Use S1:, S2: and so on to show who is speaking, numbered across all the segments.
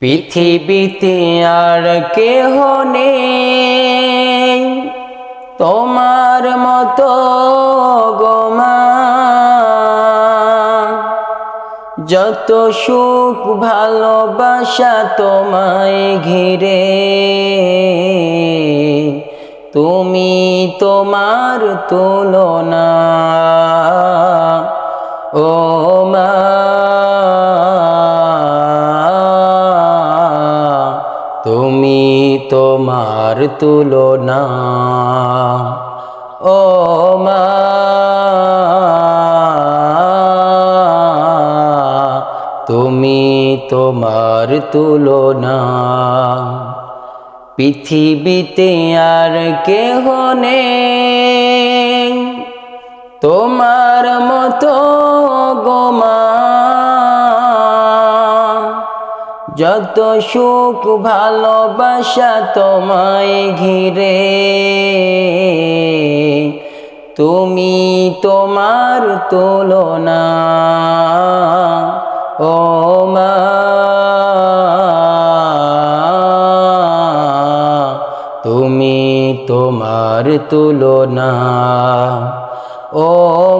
S1: পৃথিবীতে আর কেহ নেই তোমার মতো গো মা। যত সুখ ভালোবাসা তোমায় ঘিরে, তুমি তোমার তুলনা ও মা। তুমি তোমার তুলনা ও মা। তুমি তোমার তুলনা। পৃথিবীতে আর কেহ নেই তোমার মতো গো মা। যত সুখ ভালোবাসা তোমায় ঘিরে, তুমি তোমার তুলনা ও মা। তুমি তোমার তুলনা ও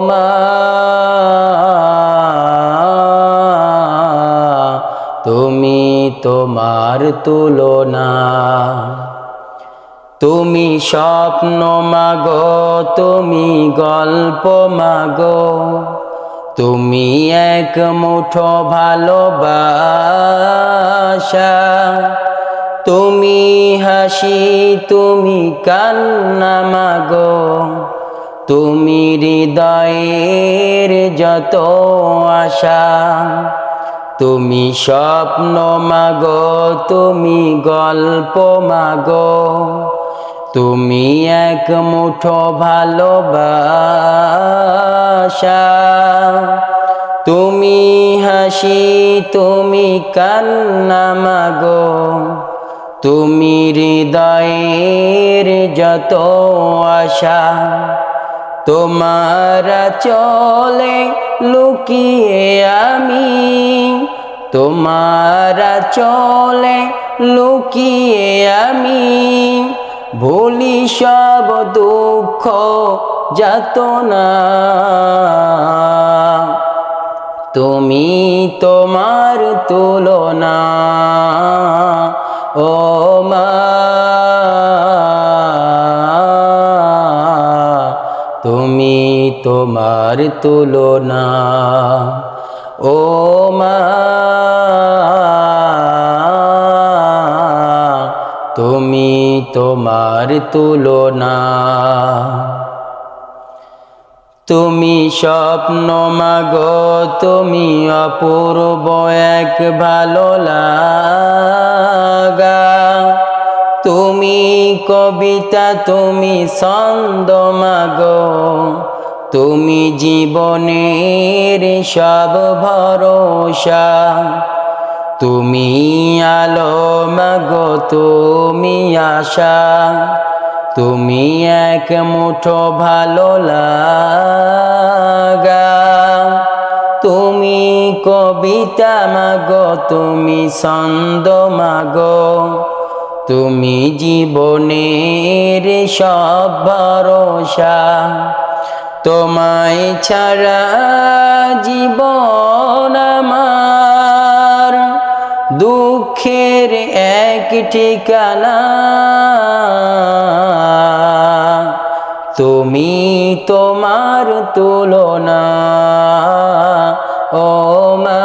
S1: মা। তুমি তোমার তুলনা। তুমি স্বপ্ন মাগো, তুমি গল্প মাগো, তুমি এক মুঠো ভালোবাসা। তুমি হাসি, তুমি কান্না মাগো, তুমি হৃদয়ের যত আশা। তুমি স্বপ্ন মাগো, তুমি গল্প মাগো, তুমি এক মুঠো ভালোবাসা। তুমি হাসি, তুমি কান্না মাগো, তুমি হৃদয়ের যত আশা। তোমার চলে লুকিয়ে আমি, তোমার চলে লুকিয়ে আমি, ভুলি সব দুঃখ যাতনা। তুমি তোমার তুলনা ও মা। তুমি তোমার তুলনা ও মা। তুমি তোমার তুলনা। তুমি স্বপ্ন মাগো, তুমি অপূর্ব এক ভালো লাগা। তুমি কবিতা, তুমি ছন্দ মাগো, তুমি জীবনের সব ভরসা। তুমি আলো মাগো, তুমি আশা, তুমি এক মুঠো ভালো লাগা। তুমি কবিতা মাগো, তুমি ছন্দ মাগো, তুমি জীবনের সব ভরসা। তোমায় ছাড়া জীবন আমার দুঃখের এক ঠিকানা। তুমি তোমার তুলনা ও মা।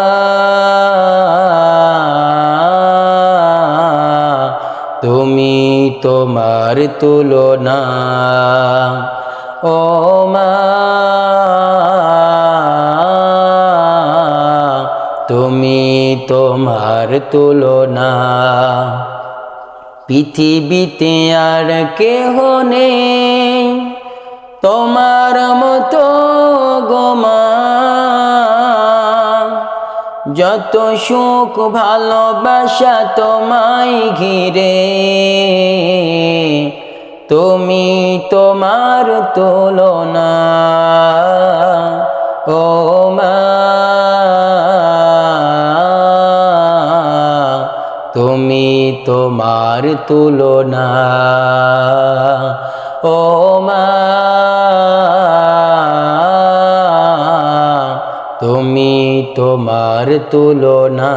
S1: তুমি তোমার তুলনা ও মা। তুমি তোমার তুলনা। পৃথিবীতে আর কেহ নেই তোমার মতো গো মা। যত সুখ ভালোবাসা তোমায় ঘিরে, তুমি তোমার তুলনা ও মা। তুমি তোমার তুলনা। ও মা, তুমি তোমার তুলনা।